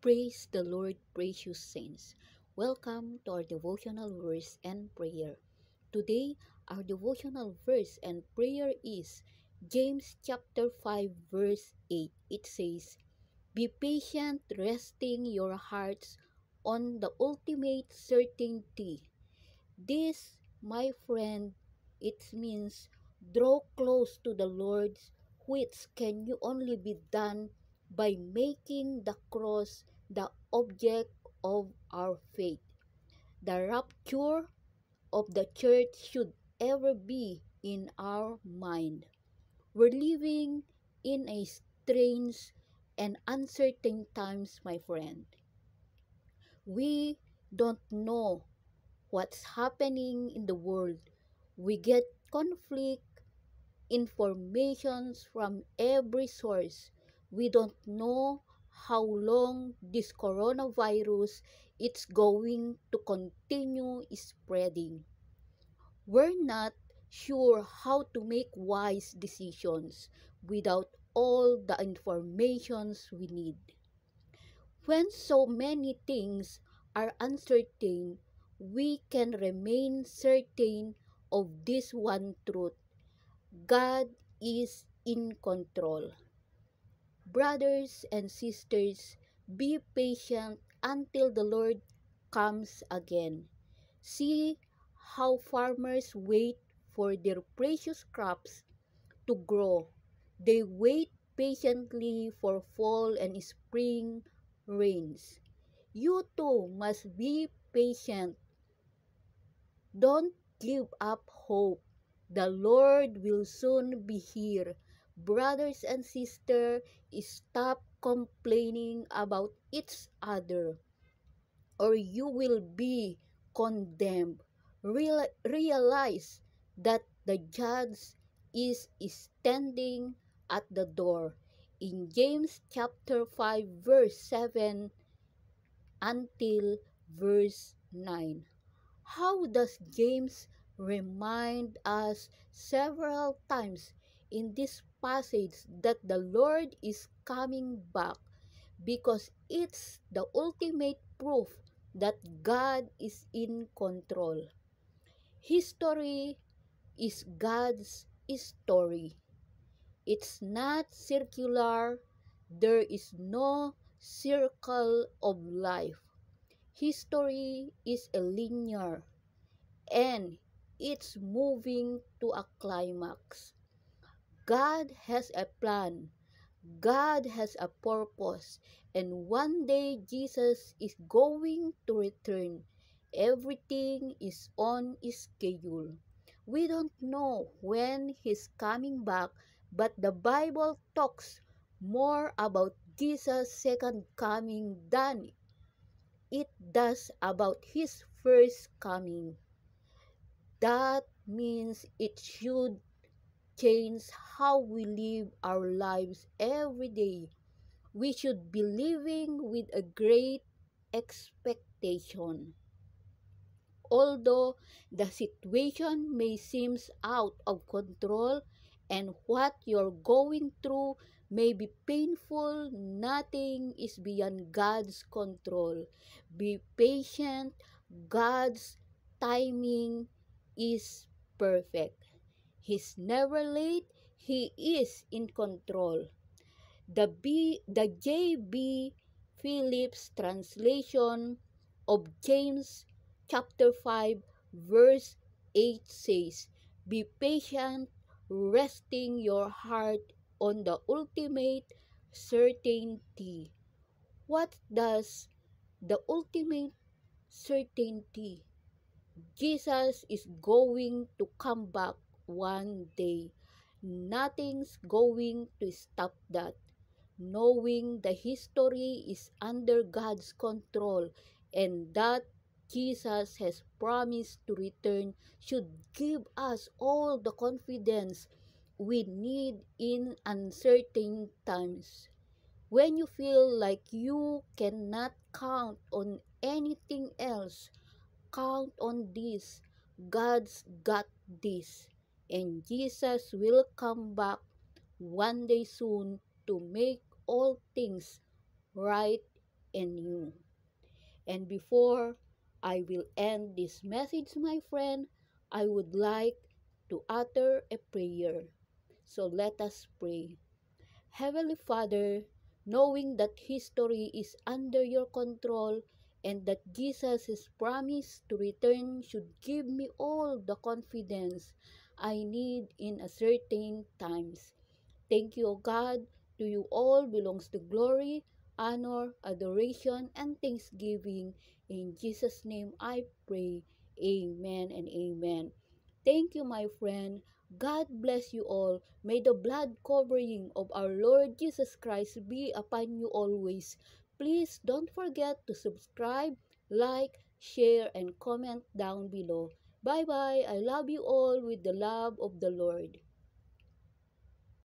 Praise the Lord, precious saints. Welcome to our devotional verse and prayer. Today, our devotional verse and prayer is James chapter 5 verse 8. It says, "Be patient, resting your hearts on the ultimate certainty." This, my friend, it means draw close to the Lord, which can you only be done by making the cross the object of our faith. The rapture of the church should ever be in our mind. We're living in a strange and uncertain times, my friend. We don't know what's happening in the world. We get conflict informations from every source. We don't know how long this coronavirus is going to continue spreading. We're not sure how to make wise decisions without all the informations we need. When so many things are uncertain, we can remain certain of this one truth: God is in control. Brothers and sisters, be patient until the Lord comes again. See how farmers wait for their precious crops to grow. They wait patiently for fall and spring rains. You too must be patient. Don't give up hope. The Lord will soon be here. Brothers and sisters, stop complaining about each other, or you will be condemned. Realize that the judge is standing at the door. In James chapter 5 verse 7 until verse 9. How does James remind us several times in this passage that the Lord is coming back, because it's the ultimate proof that God is in control. History is God's story. It's not circular. There is no circle of life. History is a linear, and it's moving to a climax. God has a plan. God has a purpose. And one day Jesus is going to return. Everything is on schedule. We don't know when he's coming back, but the Bible talks more about Jesus' second coming than it does about his first coming. That means it should change how we live our lives every day. We should be living with a great expectation. Although the situation may seem out of control and what you're going through may be painful, nothing is beyond God's control. Be patient. God's timing is perfect. He's never late. He is in control. The J.B. Phillips translation of James chapter 5 verse 8 says, "Be patient, resting your heart on the ultimate certainty." What does the ultimate certainty? Jesus is going to come back one day. Nothing's going to stop that. Knowing the history is under God's control and that Jesus has promised to return should give us all the confidence we need in uncertain times. When you feel like you cannot count on anything else, count on this. God's got this. And Jesus will come back one day soon to make all things right in you. And before I will end this message, my friend, I would like to utter a prayer. So let us pray. Heavenly Father, knowing that history is under your control and that Jesus' promise to return should give me all the confidence I need in uncertain times. Thank you, O God. To you all belongs the glory, honor, adoration, and thanksgiving. In Jesus' name I pray. Amen and amen. Thank you, my friend. God bless you all. May the blood covering of our Lord Jesus Christ be upon you always. Please don't forget to subscribe, like, share, and comment down below. Bye bye. I love you all with the love of the Lord.